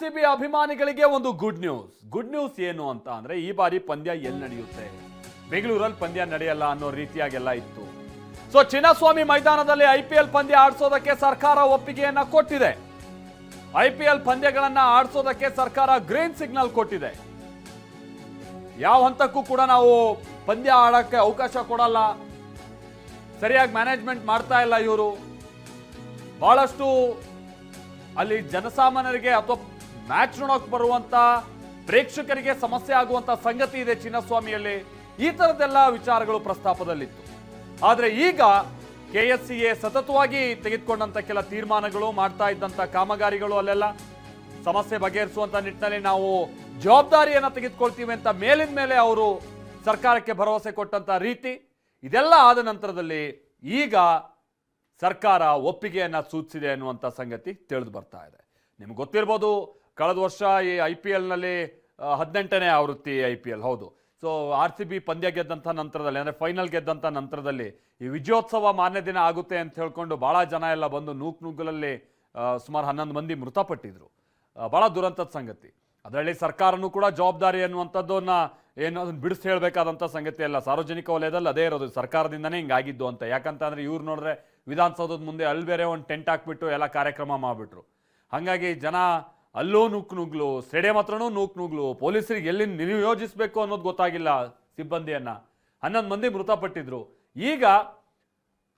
RCB ಅಭಿಮಾನಿಗಳಿಗೆ ಒಂದು good news ಏನು ಅಂತ ಅಂದ್ರೆ ಈ ಬಾರಿ ಪಂದ್ಯ ಎಲ್ಲಿ ನಡೆಯುತ್ತೆ, ಬೆಂಗಳೂರಲ್ಲಿ ಪಂದ್ಯ ನಡೆಯಲ್ಲ ಅನ್ನೋ ರೀತಿಯಾಗೆಲ್ಲ ಇತ್ತು. ಸೊ ಚಿನ್ನಸ್ವಾಮಿ ಮೈದಾನದಲ್ಲಿ IPL ಪಂದ್ಯ ಆಡಿಸೋದಕ್ಕೆ ಸರ್ಕಾರ ಒಪ್ಪಿಗೆಯನ್ನ ಕೊಟ್ಟಿದೆ. IPL ಪಂದ್ಯಗಳನ್ನ ಆಡಿಸೋದಕ್ಕೆ ಸರ್ಕಾರ ಗ್ರೀನ್ ಸಿಗ್ನಲ್ ಕೊಟ್ಟಿದೆ. ಯಾವ ಹಂತಕ್ಕೂ ಕೂಡ ನಾವು ಪಂದ್ಯ ಆಡಕ್ಕೆ ಅವಕಾಶ ಕೊಡಲ್ಲ, ಸರಿಯಾಗಿ ಮ್ಯಾನೇಜ್ಮೆಂಟ್ ಮಾಡ್ತಾ ಇಲ್ಲ ಇವರು, ಬಹಳಷ್ಟು ಅಲ್ಲಿ ಜನಸಾಮಾನ್ಯರಿಗೆ ಅಥವಾ ಮ್ಯಾಚ್ ನೋಡೋಕೆ ಬರುವಂತ ಪ್ರೇಕ್ಷಕರಿಗೆ ಸಮಸ್ಯೆ ಆಗುವಂತ ಸಂಗತಿ ಇದೆ ಚಿನ್ನಸ್ವಾಮಿಯಲ್ಲಿ. ಈ ತರದೆಲ್ಲ ವಿಚಾರಗಳು ಪ್ರಸ್ತಾಪದಲ್ಲಿತ್ತು. ಆದ್ರೆ ಈಗ KSCA ಸತತವಾಗಿ ತೆಗೆದುಕೊಂಡಂತ ಕೆಲ ತೀರ್ಮಾನಗಳು, ಮಾಡ್ತಾ ಇದ್ದಂತ ಕಾಮಗಾರಿಗಳು, ಅಲ್ಲೆಲ್ಲ ಸಮಸ್ಯೆ ಬಗೆಹರಿಸುವಂತ ನಿಟ್ಟಿನಲ್ಲಿ ನಾವು ಜವಾಬ್ದಾರಿಯನ್ನ ತೆಗೆದುಕೊಳ್ತೀವಿ ಅಂತ ಮೇಲಿನ ಮೇಲೆ ಅವರು ಸರ್ಕಾರಕ್ಕೆ ಭರವಸೆ ಕೊಟ್ಟಂತ ರೀತಿ, ಇದೆಲ್ಲ ಆದ ನಂತರದಲ್ಲಿ ಈಗ ಸರ್ಕಾರ ಒಪ್ಪಿಗೆಯನ್ನ ಸೂಚಿಸಿದೆ ಅನ್ನುವಂಥ ಸಂಗತಿ ತಿಳಿದು ಬರ್ತಾ ಇದೆ. ನಿಮ್ಗೆ ಗೊತ್ತಿರ್ಬೋದು, ಕಳೆದ ವರ್ಷ ಈ IPL ನಲ್ಲಿ 18ನೇ ಆವೃತ್ತಿ IPL ಹೌದು. ಸೊ RCB ಪಂದ್ಯ ಗೆದ್ದಂಥ ನಂತರದಲ್ಲಿ, ಅಂದರೆ ಫೈನಲ್ ಗೆದ್ದಂಥ ನಂತರದಲ್ಲಿ ಈ ವಿಜಯೋತ್ಸವ ಮಾನ್ಯ ದಿನ ಆಗುತ್ತೆ ಅಂತ ಹೇಳ್ಕೊಂಡು ಭಾಳ ಜನ ಎಲ್ಲ ಬಂದು ನೂಕುನುಗ್ಗಲಲ್ಲಿ ಸುಮಾರು 11 ಮಂದಿ ಮೃತಪಟ್ಟಿದ್ರು. ಭಾಳ ದುರಂತದ ಸಂಗತಿ. ಅದರಲ್ಲಿ ಸರ್ಕಾರನೂ ಕೂಡ ಜವಾಬ್ದಾರಿ ಅನ್ನುವಂಥದ್ದನ್ನ ಏನು ಅದನ್ನು ಬಿಡಿಸಿ ಹೇಳಬೇಕಾದಂಥ ಸಂಗತಿ ಅಲ್ಲ. ಸಾರ್ವಜನಿಕ ವಲಯದಲ್ಲಿ ಅದೇ ಇರೋದು, ಸರ್ಕಾರದಿಂದನೇ ಹಿಂಗಾಗಿದ್ದು ಅಂತ. ಯಾಕಂತಂದ್ರೆ ಇವ್ರು ನೋಡಿದ್ರೆ ವಿಧಾನಸೌಧದ ಮುಂದೆ ಅಲ್ಲಿ ಬೇರೆ ಒಂದು ಟೆಂಟ್ ಹಾಕ್ಬಿಟ್ಟು ಎಲ್ಲ ಕಾರ್ಯಕ್ರಮ ಮಾಡಿಬಿಟ್ರು. ಹಾಗಾಗಿ ಜನ ಅಲ್ಲೂ ನುಗ್ಲು, ಸ್ಟೇಡಿಯಂ ಹತ್ರನೂ ನುಗ್ಲು, ಪೊಲೀಸರಿಗೆ ಎಲ್ಲಿ ನಿಯೋಜಿಸಬೇಕು ಅನ್ನೋದು ಗೊತ್ತಾಗಿಲ್ಲ ಸಿಬ್ಬಂದಿಯನ್ನ. 11 ಮಂದಿ ಮೃತಪಟ್ಟಿದ್ರು. ಈಗ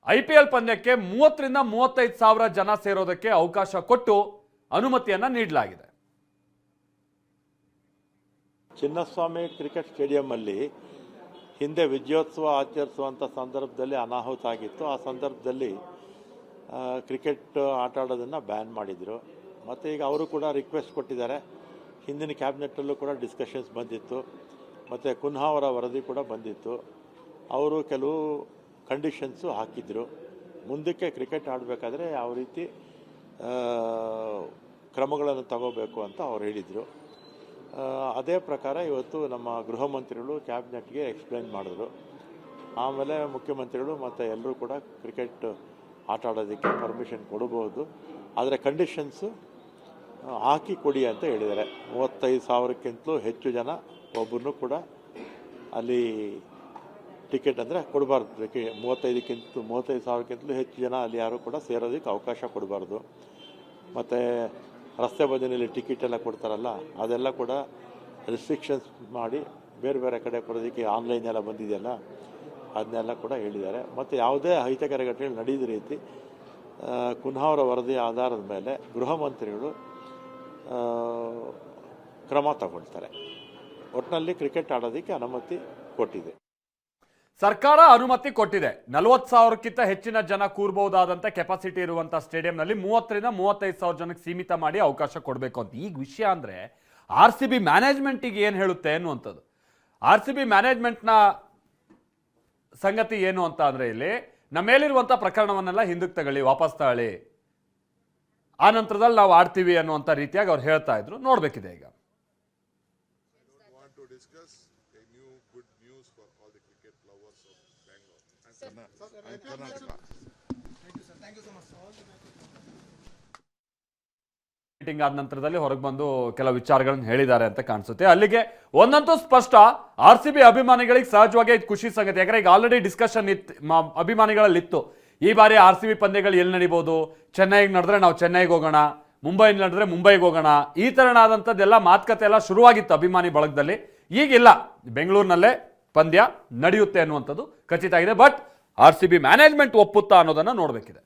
IPL ಪಂದ್ಯಕ್ಕೆ 30ರಿಂದ 35 ಸಾವಿರ ಜನ ಸೇರೋದಕ್ಕೆ ಅವಕಾಶ ಕೊಟ್ಟು ಅನುಮತಿಯನ್ನ ನೀಡಲಾಗಿದೆ. ಚಿನ್ನಸ್ವಾಮಿ ಕ್ರಿಕೆಟ್ ಸ್ಟೇಡಿಯಂ ಅಲ್ಲಿ ಹಿಂದೆ ವಿಜಯೋತ್ಸವ ಆಚರಿಸುವಂಥ ಸಂದರ್ಭದಲ್ಲಿ ಅನಾಹುತ ಆಗಿತ್ತು. ಆ ಸಂದರ್ಭದಲ್ಲಿ ಕ್ರಿಕೆಟ್ ಆಟ ಆಡೋದನ್ನು ಬ್ಯಾನ್ ಮಾಡಿದರು. ಮತ್ತು ಈಗ ಅವರು ಕೂಡ ರಿಕ್ವೆಸ್ಟ್ ಕೊಟ್ಟಿದ್ದಾರೆ. ಹಿಂದಿನ ಕ್ಯಾಬಿನೆಟ್ಟಲ್ಲೂ ಕೂಡ ಡಿಸ್ಕಷನ್ಸ್ ಬಂದಿತ್ತು, ಮತ್ತು ಕುನ್ಹಾ ಅವರ ವರದಿ ಕೂಡ ಬಂದಿತ್ತು. ಅವರು ಕೆಲವು ಕಂಡೀಷನ್ಸು ಹಾಕಿದ್ರು. ಮುಂದಕ್ಕೆ ಕ್ರಿಕೆಟ್ ಆಡಬೇಕಾದ್ರೆ ಯಾವ ರೀತಿ ಕ್ರಮಗಳನ್ನು ತಗೋಬೇಕು ಅಂತ ಅವ್ರು ಹೇಳಿದರು. ಅದೇ ಪ್ರಕಾರ ಇವತ್ತು ನಮ್ಮ ಗೃಹ ಮಂತ್ರಿಗಳು ಕ್ಯಾಬಿನೆಟ್ಗೆ ಎಕ್ಸ್ಪ್ಲೈನ್ ಮಾಡಿದ್ರು. ಆಮೇಲೆ ಮುಖ್ಯಮಂತ್ರಿಗಳು ಮತ್ತು ಎಲ್ಲರೂ ಕೂಡ ಕ್ರಿಕೆಟ್ ಆಟ ಆಡೋದಕ್ಕೆ ಪರ್ಮಿಷನ್ ಕೊಡಬಹುದು, ಆದರೆ ಕಂಡೀಷನ್ಸು ಹಾಕಿ ಕೊಡಿ ಅಂತ ಹೇಳಿದ್ದಾರೆ. 35 ಸಾವಿರಕ್ಕಿಂತಲೂ ಹೆಚ್ಚು ಜನ ಒಬ್ಬರನ್ನು ಕೂಡ ಅಲ್ಲಿ ಟಿಕೆಟ್ ಅಂದರೆ ಕೊಡಬಾರ್ದು. 35 ಸಾವಿರಕ್ಕಿಂತಲೂ ಹೆಚ್ಚು ಜನ ಅಲ್ಲಿ ಯಾರು ಕೂಡ ಸೇರೋದಕ್ಕೆ ಅವಕಾಶ ಕೊಡಬಾರ್ದು. ಮತ್ತು ರಸ್ತೆ ಬದಿಯಲ್ಲಿ ಟಿಕೆಟ್ ಎಲ್ಲ ಕೊಡ್ತಾರಲ್ಲ, ಅದೆಲ್ಲ ಕೂಡ ರೆಸ್ಟ್ರಿಕ್ಷನ್ಸ್ ಮಾಡಿ ಬೇರೆ ಬೇರೆ ಕಡೆ ಕೊಡೋದಕ್ಕೆ ಆನ್ಲೈನ್ ಎಲ್ಲ ಬಂದಿದೆಯಲ್ಲ, ಅದನ್ನೆಲ್ಲ ಕೂಡ ಹೇಳಿದ್ದಾರೆ. ಮತ್ತು ಯಾವುದೇ ಅಹಿತಕರ ಘಟನೆಗಳು ನಡೆದ ರೀತಿ ಕುನ್ಹಾ ಅವರ ವರದಿ ಆಧಾರದ ಮೇಲೆ ಗೃಹ ಮಂತ್ರಿಗಳು ಕ್ರಮ ತಗೊಳ್ತಾರೆ. ಒಟ್ಟಿನಲ್ಲಿ ಕ್ರಿಕೆಟ್ ಆಡೋದಕ್ಕೆ ಅನುಮತಿ ಕೊಟ್ಟಿದೆ. ಸರ್ಕಾರ ಅನುಮತಿ ಕೊಟ್ಟಿದೆ. 40 ಸಾವಿರಕ್ಕಿಂತ ಹೆಚ್ಚಿನ ಜನ ಕೂರಬಹುದಾದಂಥ ಕೆಪಾಸಿಟಿ ಇರುವಂಥ ಸ್ಟೇಡಿಯಂನಲ್ಲಿ 30ರಿಂದ 35 ಸಾವಿರ ಜನಕ್ಕೆ ಸೀಮಿತ ಮಾಡಿ ಅವಕಾಶ ಕೊಡಬೇಕು ಅಂತ. ಈಗ ವಿಷಯ ಅಂದರೆ RCB ಮ್ಯಾನೇಜ್ಮೆಂಟಿಗೆ ಏನು ಹೇಳುತ್ತೆ ಅನ್ನುವಂಥದ್ದು. RCB ಮ್ಯಾನೇಜ್ಮೆಂಟ್ನ ಸಂಗತಿ ಏನು ಅಂತ ಅಂದರೆ, ಇಲ್ಲಿ ನಮ್ಮ ಮೇಲಿರುವಂಥ ಪ್ರಕರಣವನ್ನೆಲ್ಲ ಹಿಂದಕ್ಕೆ ತಗೊಳ್ಳಿ, ವಾಪಸ್ ತಗೊಳ್ಳಿ, ಆ ನಂತರದಲ್ಲಿ ನಾವು ಆಡ್ತೀವಿ ಅನ್ನುವಂಥ ರೀತಿಯಾಗಿ ಅವ್ರು ಹೇಳ್ತಾ ಇದ್ರು. ನೋಡಬೇಕಿದೆ ಈಗ. ಮೀಟಿಂಗ್ ಆದ ನಂತರದಲ್ಲಿ ಹೊರಗೆ ಬಂದು ಕೆಲವು ವಿಚಾರಗಳನ್ನು ಹೇಳಿದ್ದಾರೆ ಅಂತ ಕಾಣಿಸುತ್ತೆ. ಅಲ್ಲಿಗೆ ಒಂದಂತೂ ಸ್ಪಷ್ಟ, RCB ಅಭಿಮಾನಿಗಳಿಗೆ ಸಹಜವಾಗಿ ಖುಷಿ ಸಂಗತಿ. ಯಾಕಂದ್ರೆ ಈಗ ಆಲ್ರೆಡಿ ಡಿಸ್ಕಷನ್ ಅಭಿಮಾನಿಗಳಲ್ಲಿ ಇತ್ತು, ಈ ಬಾರಿ RCB ಪಂದ್ಯಗಳು ಎಲ್ಲಿ ನಡೀಬಹುದು, ಚೆನ್ನೈಗೆ ನಡೆದ್ರೆ ನಾವು ಚೆನ್ನೈಗೆ ಹೋಗೋಣ, ಮುಂಬೈಗೆ ನಡೆದ್ರೆ ಮುಂಬೈಗೆ ಹೋಗೋಣ, ಈ ತರನಾದಂಥದ್ದೆಲ್ಲ ಮಾತುಕತೆ ಎಲ್ಲ ಶುರುವಾಗಿತ್ತು ಅಭಿಮಾನಿ ಬಳಗದಲ್ಲಿ. ಈಗಿಲ್ಲ, ಬೆಂಗಳೂರಿನಲ್ಲೇ ಪಂದ್ಯ ನಡೆಯುತ್ತೆ ಅನ್ನುವಂಥದ್ದು ಖಚಿತ ಆಗಿದೆ. ಬಟ್ RCB ಮ್ಯಾನೇಜ್ಮೆಂಟ್ ಒಪ್ಪುತ್ತಾ ಅನ್ನೋದನ್ನ ನೋಡಬೇಕಿದೆ.